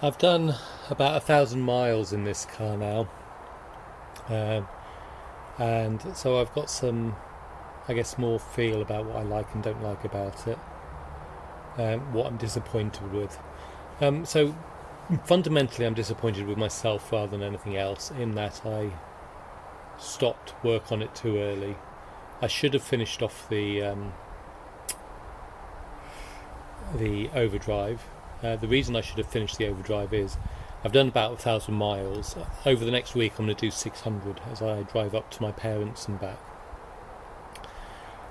I've done about 1,000 miles in this car now, um, and so I've got some, I guess, more feel about what I like and don't like about it, what I'm disappointed with. So fundamentally, I'm disappointed with myself rather than anything else, in that I stopped work on it too early. I should have finished off the overdrive. The reason I should have finished the overdrive is I've done about 1,000 miles. Over the next week I'm going to do 600 as I drive up to my parents and back.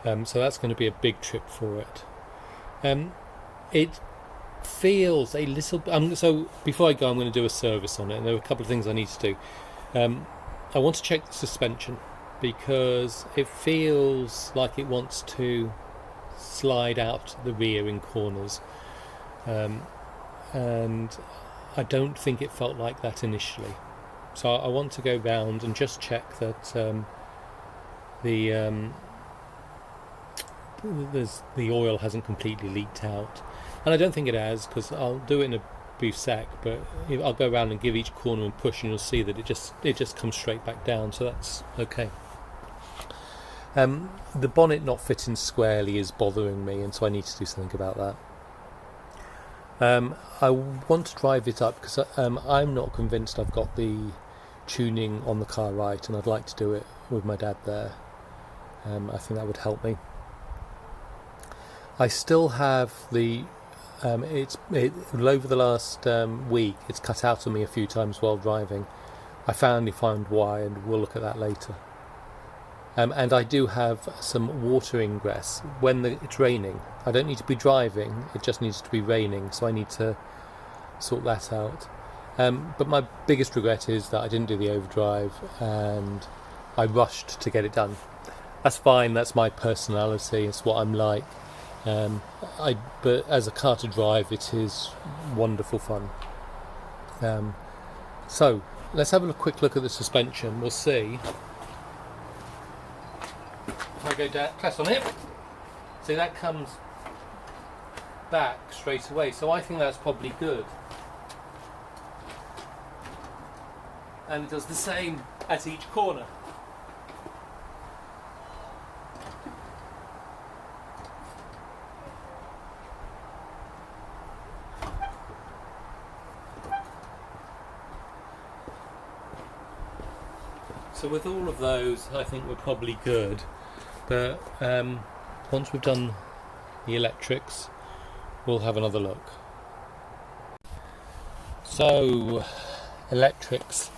So that's going to be a big trip for it. It feels a little... so before I go, I'm going to do a service on it, and there are a couple of things I need to do. I want to check the suspension, because it feels like it wants to slide out the rear in corners. And I don't think it felt like that initially, so I want to go round and just check that the oil hasn't completely leaked out, and I don't think it has, because I'll do it in a brief sec, but I'll go around and give each corner and push, and you'll see that it just comes straight back down, so that's okay. The bonnet not fitting squarely is bothering me, and so I need to do something about that. I want to drive it up because I'm not convinced I've got the tuning on the car right, and I'd like to do it with my dad there. I think that would help me. I still have the over the last week it's cut out on me a few times while driving. I finally found why, and we'll look at that later. And I do have some water ingress when it's raining. I don't need to be driving, it just needs to be raining, so I need to sort that out. But my biggest regret is that I didn't do the overdrive, and I rushed to get it done. That's fine, that's my personality, it's what I'm like. But as a car to drive, it is wonderful fun. So let's have a quick look at the suspension. We'll see. If I go down, press on it, see that comes back straight away, so I think that's probably good. And it does the same at each corner. So with all of those, I think we're probably good. But once we've done the electrics, we'll have another look. So, electrics.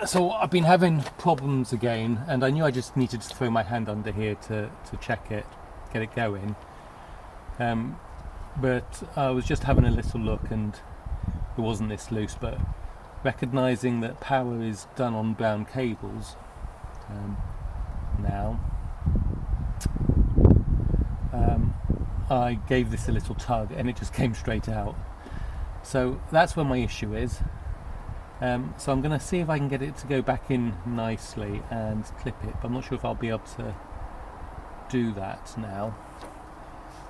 So I've been having problems again, and I knew I just needed to throw my hand under here to check it, get it going. But I was just having a little look, and it wasn't this loose, but recognising that power is done on brown cables now, I gave this a little tug and it just came straight out. So that's where my issue is. So I'm going to see if I can get it to go back in nicely and clip it, but I'm not sure if I'll be able to do that now.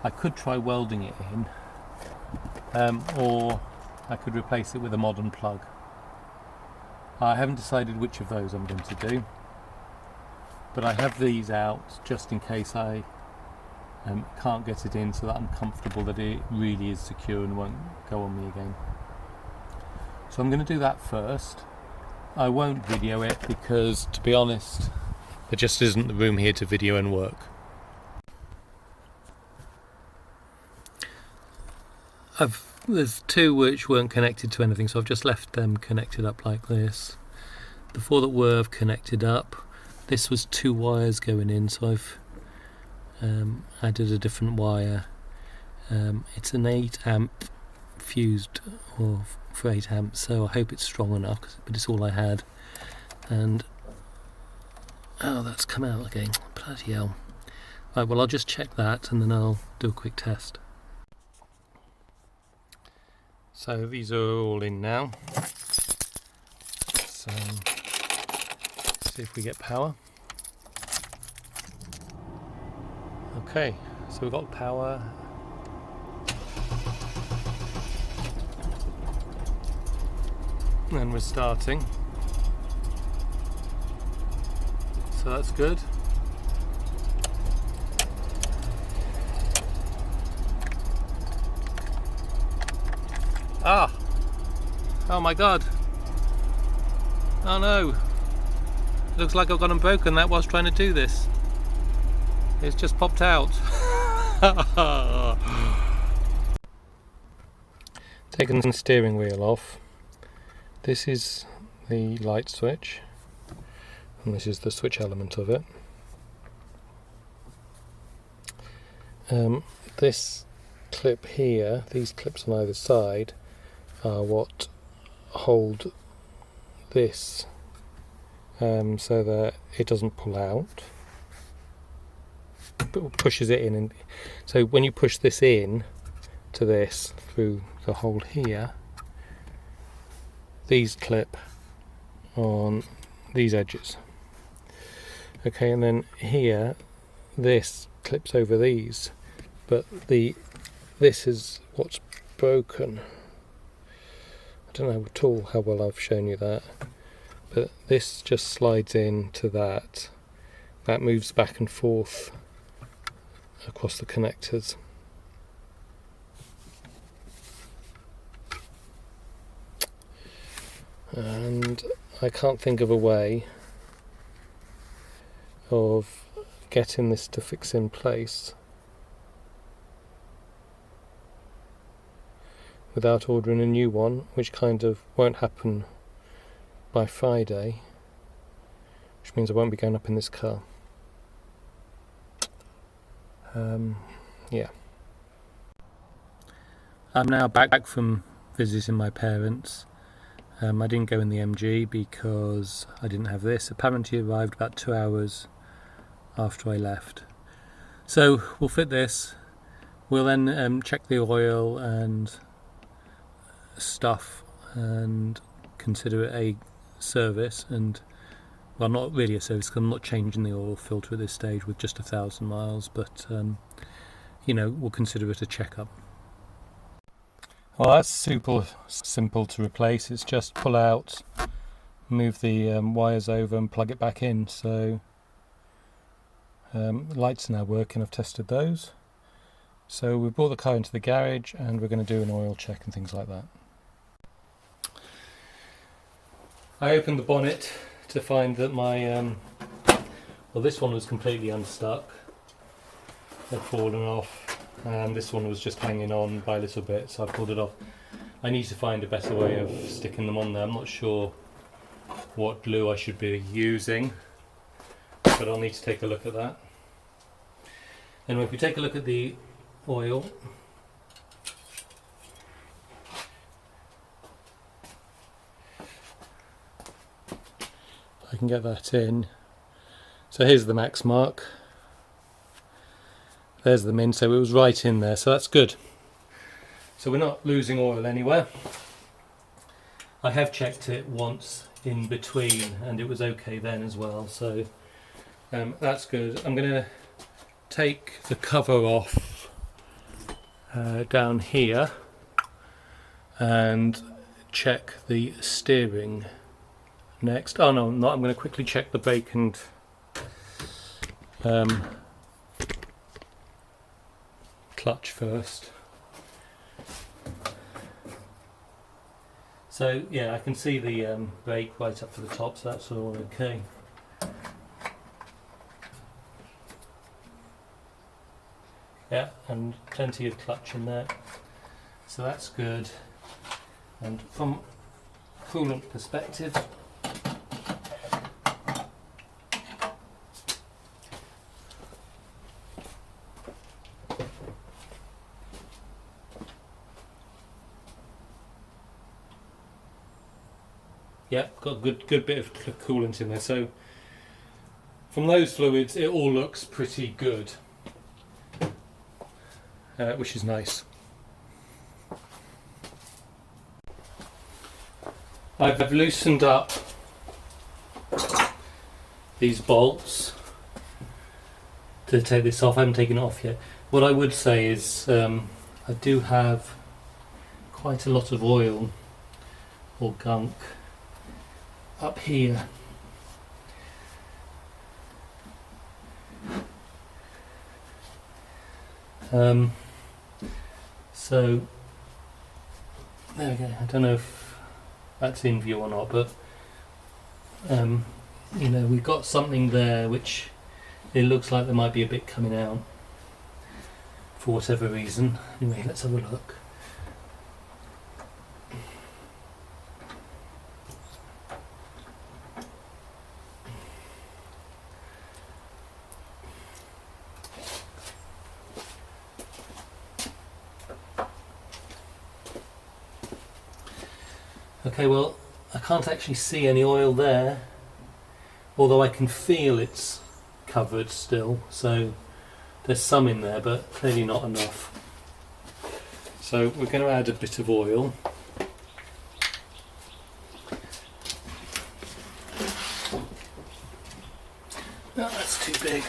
I could try welding it in, or I could replace it with a modern plug. I haven't decided which of those I'm going to do, but I have these out just in case I can't get it in, so that I'm comfortable that it really is secure and won't go on me again. So I'm going to do that first. I won't video it because, to be honest, there just isn't the room here to video and work. There's two which weren't connected to anything, so I've just left them connected up like this. The four that were connected up, this was 2 wires going in, so I've added a different wire. It's an 8 amp fused or for 8 amps, so I hope it's strong enough, but it's all I had. And oh, that's come out again, bloody hell. Right, well, I'll just check that and then I'll do a quick test. So these are all in now, so see if we get power. Okay, so we've got power. and we're starting, so that's good. Ah! Oh my god! Oh no! It looks like I've gone and broken that whilst trying to do this. It's just popped out. Taken the steering wheel off. This is the light switch, and this is the switch element of it. This clip here, these clips on either side, are what hold this so that it doesn't pull out, but pushes it in. And so when you push this in to this through the hole here, these clip on these edges. Okay, and then here this clips over these, but this is what's broken. I don't know at all how well I've shown you that, but this just slides into that. That moves back and forth across the connectors. And I can't think of a way of getting this to fix in place without ordering a new one, which kind of won't happen by Friday, which means I won't be going up in this car. Yeah. I'm now back from visiting my parents. I didn't go in the MG because I didn't have this. Apparently it arrived about 2 hours after I left. So we'll fit this. We'll then check the oil and stuff and consider it a service, and well, not really a service because I'm not changing the oil filter at this stage with just 1,000 miles, but you know, we'll consider it a checkup. Well, that's super simple to replace. It's just pull out, move the wires over and plug it back in. So lights are now working. I've tested those. So we brought the car into the garage and we're going to do an oil check and things like that. I opened the bonnet to find that my well, this one was completely unstuck. Had fallen off. And this one was just hanging on by a little bit, so I pulled it off. I need to find a better way of sticking them on there. I'm not sure what glue I should be using, but I'll need to take a look at that. And if we take a look at the oil, I can get that in. So here's the max mark. There's the min, so it was right in there, so that's good. So we're not losing oil anywhere. I have checked it once in between and it was okay then as well, so that's good. I'm going to take the cover off down here and check the steering next. Oh no, I'm not. I'm going to quickly check the brake and clutch first. So yeah, I can see the brake right up to the top, so that's all okay. Yeah, and plenty of clutch in there, so that's good. And from a coolant perspective, yeah, got a good bit of coolant in there. So from those fluids, it all looks pretty good, which is nice. I've loosened up these bolts to take this off. I haven't taken it off yet. What I would say is I do have quite a lot of oil or gunk up here. So there we go. I don't know if that's in view or not, but you know, we've got something there which it looks like there might be a bit coming out for whatever reason. Anyway, let's have a look. Okay, well, I can't actually see any oil there, although I can feel it's covered still, so there's some in there, but clearly not enough. So we're going to add a bit of oil. No, that's too big.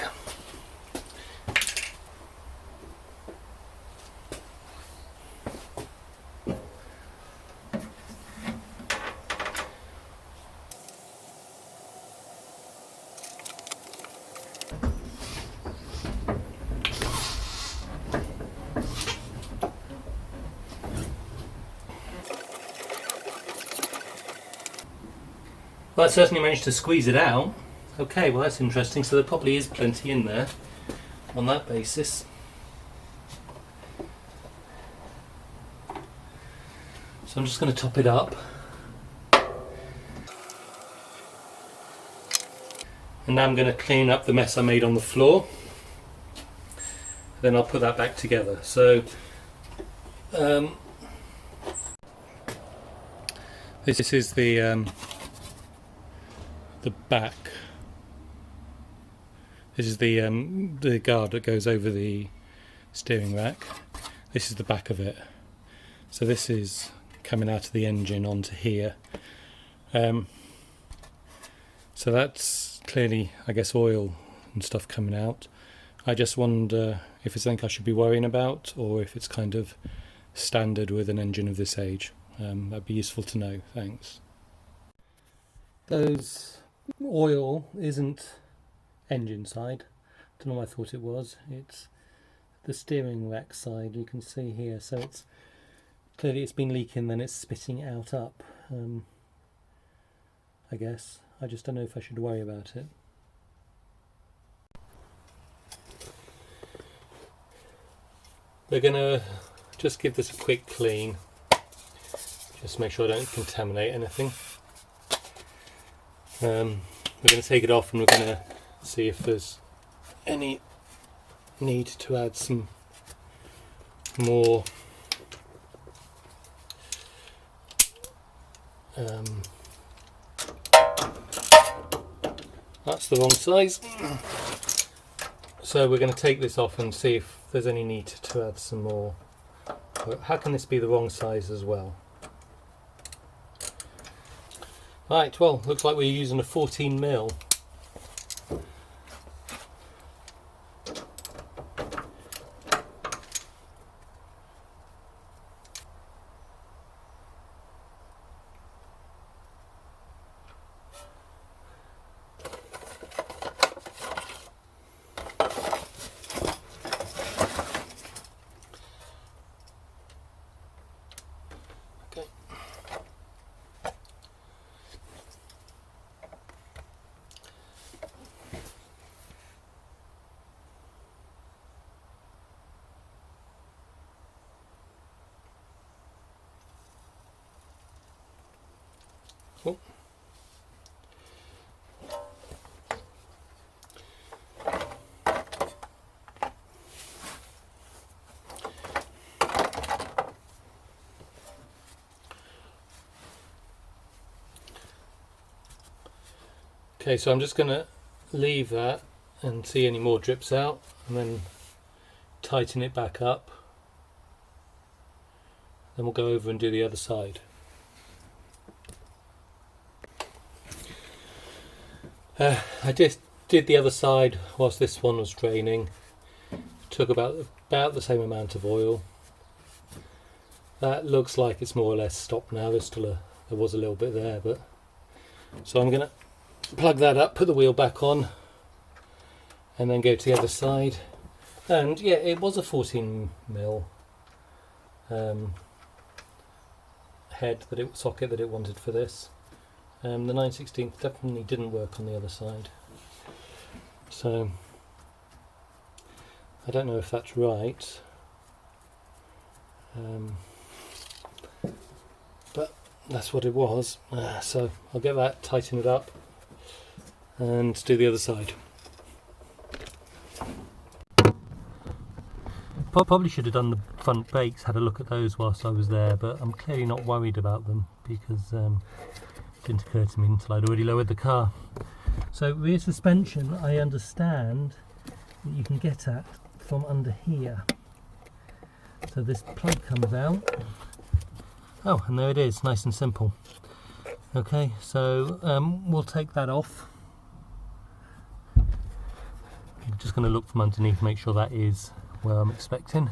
Well, I certainly managed to squeeze it out. Okay, well that's interesting. So there probably is plenty in there on that basis. So I'm just going to top it up. And now I'm going to clean up the mess I made on the floor. Then I'll put that back together. So this is the back. This is the guard that goes over the steering rack. This is the back of it. So this is coming out of the engine onto here. So that's clearly, I guess, oil and stuff coming out. I just wonder if it's something I should be worrying about, or if it's kind of standard with an engine of this age. That'd be useful to know. Thanks. Those oil isn't engine side. Don't know what I thought it was. It's the steering rack side. You can see here. So it's clearly it's been leaking, then it's spitting out up. I guess. I just don't know if I should worry about it. We're gonna just give this a quick clean. Just make sure I don't contaminate anything. We're going to take it off and we're going to see if there's any need to add some more that's the wrong size. So we're going to take this off and see if there's any need to add some more. How can this be the wrong size as well? Right, well, looks like we're using a 14mm. Oh. Okay, so I'm just going to leave that and see any more drips out, and then tighten it back up. Then we'll go over and do the other side. I just did the other side whilst this one was draining. Took about the same amount of oil. That looks like it's more or less stopped now. There was a little bit there, but So I'm going to plug that up, put the wheel back on, and then go to the other side. And yeah, it was a 14mm head socket that it wanted for this. The 9/16 definitely didn't work on the other side. So I don't know if that's right. But that's what it was. So I'll get that, tighten it up, and do the other side. Probably should have done the front brakes, had a look at those whilst I was there, but I'm clearly not worried about them because it didn't occur to me until I'd already lowered the car. So rear suspension, I understand that you can get at from under here. So this plug comes out. Oh, and there it is, nice and simple. Okay, so we'll take that off. I'm just going to look from underneath, make sure that is where I'm expecting.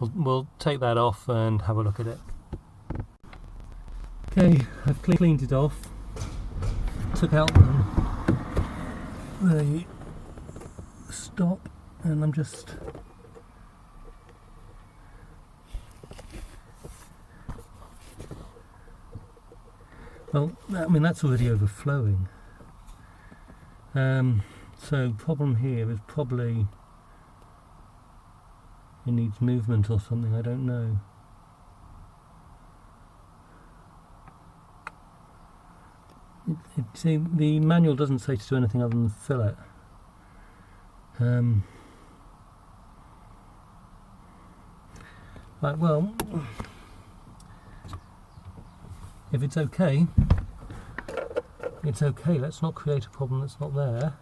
We'll take that off and have a look at it. Okay, I've cleaned it off. Took out the stop, and I'm just well, I mean that's already overflowing. So problem here is probably it needs movement or something, I don't know. See, the manual doesn't say to do anything other than fill it. Right, well, if it's okay, it's okay. Let's not create a problem that's not there.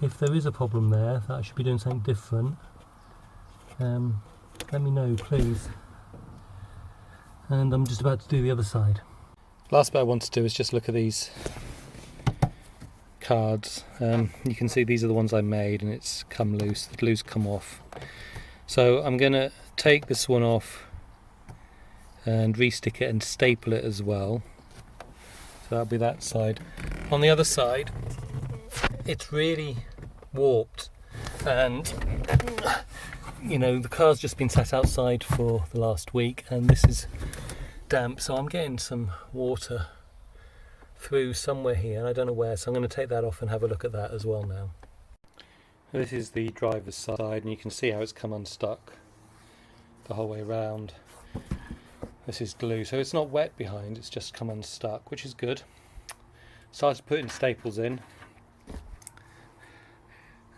If there is a problem there, that I should be doing something different, let me know, please. And I'm just about to do the other side. Last bit I want to do is just look at these cards. You can see these are the ones I made, and it's come loose. The glue's come off. So I'm going to take this one off and re-stick it and staple it as well. So that'll be that side. On the other side, it's really warped, and you know, the car's just been sat outside for the last week, and this is damp, so I'm getting some water through somewhere here, and I don't know where, so I'm going to take that off and have a look at that as well now. This is the driver's side, and you can see how it's come unstuck the whole way around. This is glue, so it's not wet behind, it's just come unstuck, which is good. Started putting staples in,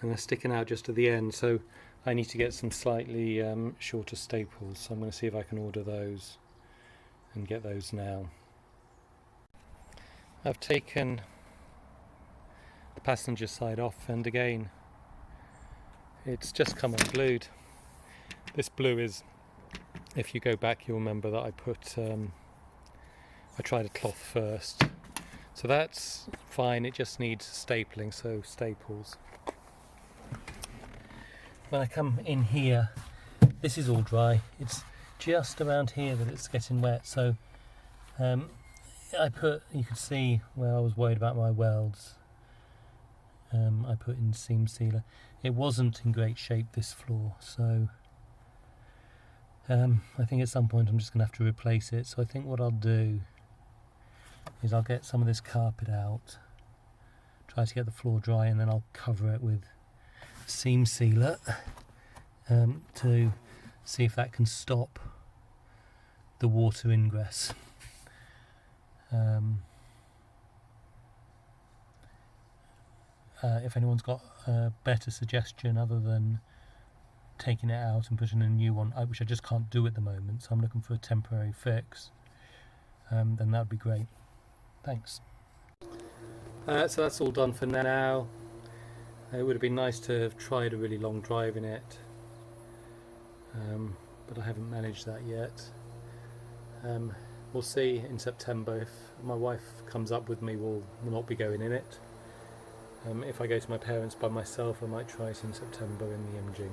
and they're sticking out just at the end, so I need to get some slightly shorter staples, so I'm going to see if I can order those and get those now. I've taken the passenger side off, and again it's just come unglued. This blue is, if you go back you'll remember that I tried a cloth first, so that's fine, it just needs stapling, so staples. When I come in here, this is all dry, it's just around here that it's getting wet, so you could see where I was worried about my welds. I put in seam sealer. It wasn't in great shape, this floor, so I think at some point I'm just going to have to replace it. So I think what I'll do is I'll get some of this carpet out, try to get the floor dry, and then I'll cover it with seam sealer to see if that can stop the water ingress. If anyone's got a better suggestion other than taking it out and putting a new one, which I just can't do at the moment, so I'm looking for a temporary fix, then that would be great. Thanks. So that's all done for now. It would have been nice to have tried a really long drive in it, but I haven't managed that yet. We'll see in September. If my wife comes up with me, we'll not be going in it. If I go to my parents by myself, I might try it in September in the MG.